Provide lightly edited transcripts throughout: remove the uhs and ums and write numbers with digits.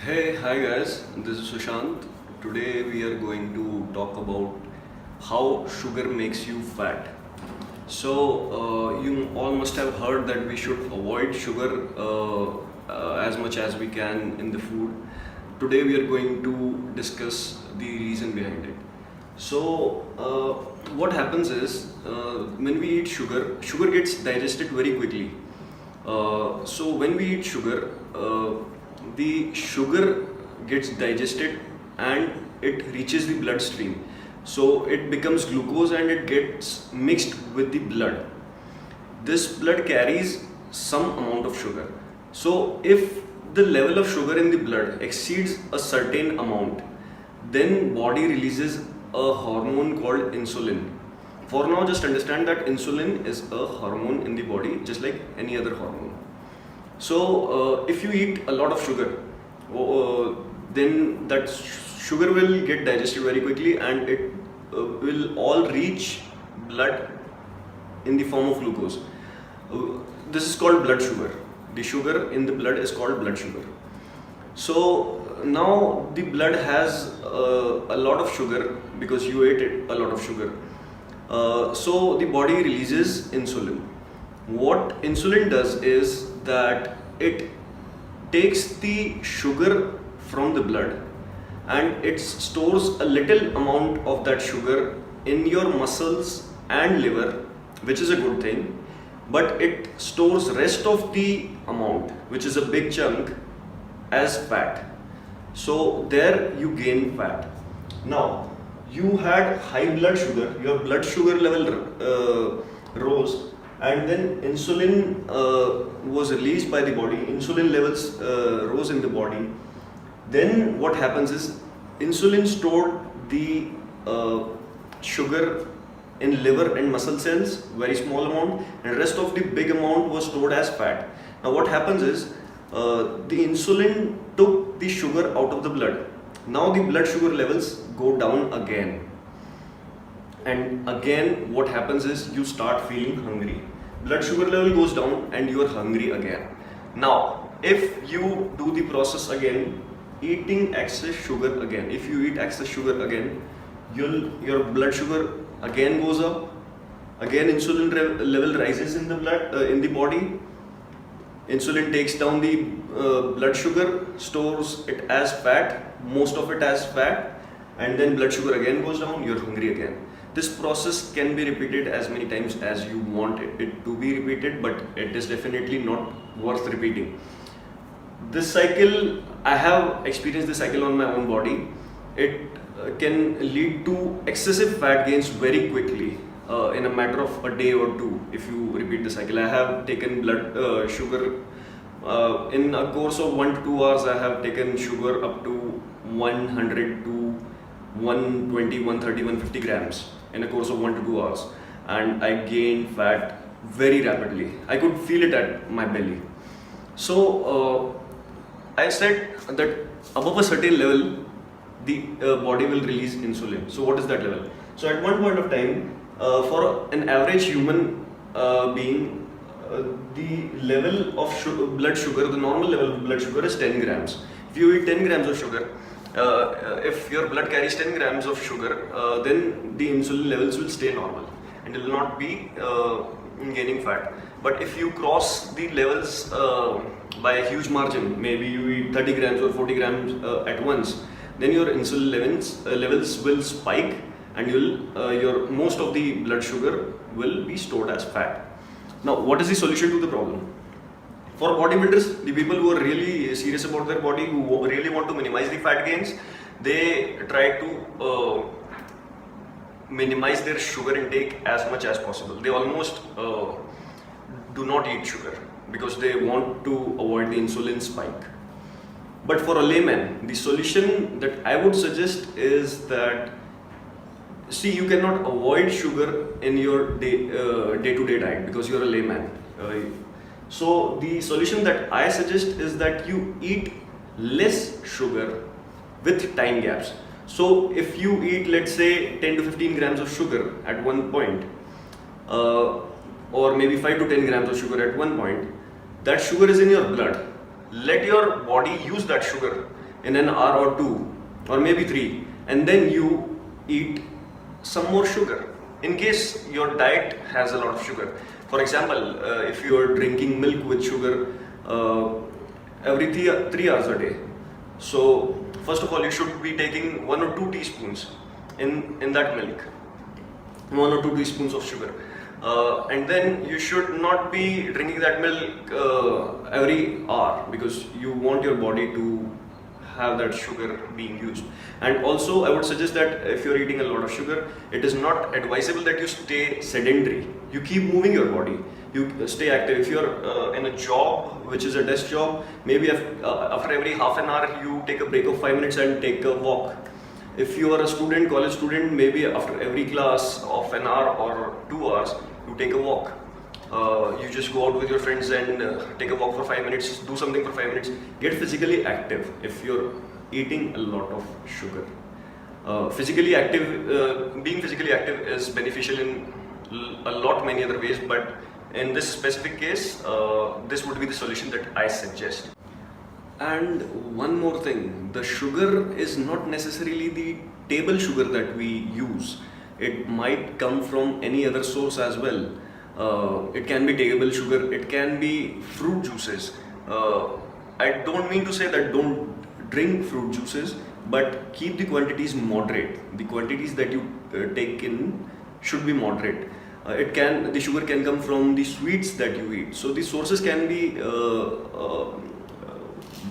Hey, hi guys, this is Sushant. Today we are going to talk about how sugar makes you fat. You all must have heard that we should avoid sugar as much as we can in the food. Today we are going to discuss the reason behind it. What happens is when we eat sugar, sugar gets digested very quickly. When we eat sugar, the sugar gets digested and it reaches the bloodstream. So it becomes glucose and it gets mixed with the blood. This blood carries some amount of sugar. So if the level of sugar in the blood exceeds a certain amount, then body releases a hormone called insulin. For now, just understand that insulin is a hormone in the body, just like any other hormone. If you eat a lot of sugar, then that sugar will get digested very quickly and it will all reach blood in the form of glucose. This is called blood sugar. The sugar in the blood is called blood sugar. So now the blood has a lot of sugar because you ate a lot of sugar. So the body releases insulin. What insulin does is that it takes the sugar from the blood and it stores a little amount of that sugar in your muscles and liver, which is a good thing, but it stores rest of the amount, which is a big chunk, as fat. So there you gain fat. Now you had high blood sugar, your blood sugar level rose, and then insulin was released by the body, insulin levels rose in the body. Then what happens is insulin stored the sugar in liver and muscle cells, very small amount, and rest of the big amount was stored as fat. Now what happens is the insulin took the sugar out of the blood. Now the blood sugar levels go down again. And again what happens is you start feeling hungry. Blood sugar level goes down and you are hungry again. Now if you do the process again, eating excess sugar again, if you eat excess sugar again, your blood sugar again goes up, again insulin level rises in the blood, in the body. Insulin takes down the blood sugar, stores it as fat, most of it as fat, and then blood sugar again goes down, you're hungry again. This process can be repeated as many times as you want it to be repeated, but it is definitely not worth repeating. This cycle, I have experienced this cycle on my own body. It can lead to excessive fat gains very quickly in a matter of a day or two if you repeat the cycle. I have taken blood sugar in a course of 1 to 2 hours. I have taken sugar up to 100 to 120, 130, 150 grams in a course of 1 to 2 hours, and I gained fat very rapidly. I could feel it at my belly. I said that above a certain level, the body will release insulin. So what is that level? So at one point of time, for an average human being, the level of blood sugar, the normal level of blood sugar is 10 grams. If you eat 10 grams of sugar, if your blood carries 10 grams of sugar, then the insulin levels will stay normal and it will not be gaining fat. But if you cross the levels by a huge margin, maybe you eat 30 grams or 40 grams at once, then your insulin levels will spike and your most of the blood sugar will be stored as fat. Now, what is the solution to the problem? For bodybuilders, the people who are really serious about their body, who really want to minimize the fat gains, they try to minimize their sugar intake as much as possible. They almost do not eat sugar because they want to avoid the insulin spike. But for a layman, the solution that I would suggest is that, see, you cannot avoid sugar in your day-to-day diet because you're a layman. So the solution that I suggest is that you eat less sugar with time gaps. So if you eat, let's say, 10 to 15 grams of sugar at one point, or maybe 5 to 10 grams of sugar at one point, that sugar is in your blood. Let your body use that sugar in an hour or two, or maybe 3, and then you eat some more sugar in case your diet has a lot of sugar. For example, if you are drinking milk with sugar every 3 hours a day, so first of all you should be taking 1 or 2 teaspoons in that milk, 1 or 2 teaspoons of sugar. And then you should not be drinking that milk every hour, because you want your body to have that sugar being used. And also I would suggest that if you're eating a lot of sugar, it is not advisable that you stay sedentary. You keep moving your body, you stay active. If you're in a job which is a desk job, maybe after every half an hour you take a break of 5 minutes and take a walk. If you are a student, college student, maybe after every class of an hour or 2 hours, you take a walk. You just go out with your friends and take a walk for 5 minutes, do something for 5 minutes. Get physically active if you're eating a lot of sugar. Being physically active is beneficial in many other ways, but in this specific case, this would be the solution that I suggest. And one more thing, the sugar is not necessarily the table sugar that we use. It might come from any other source as well. It can be table sugar, it can be fruit juices. I don't mean to say that don't drink fruit juices, but keep the quantities moderate. The quantities that you take in should be moderate. The sugar can come from the sweets that you eat. So the sources can be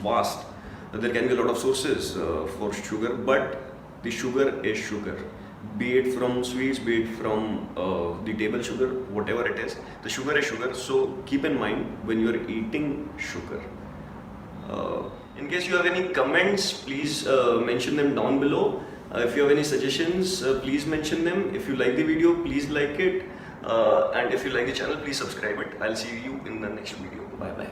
vast. There can be a lot of sources for sugar, but the sugar is sugar. Be it from sweets, be it from the table sugar, whatever it is, the sugar is sugar. So keep in mind when you are eating sugar. In case you have any comments, please mention them down below. If you have any suggestions, please mention them. If you like the video, please like it. And if you like the channel, please subscribe it. I'll see you in the next video. Bye bye.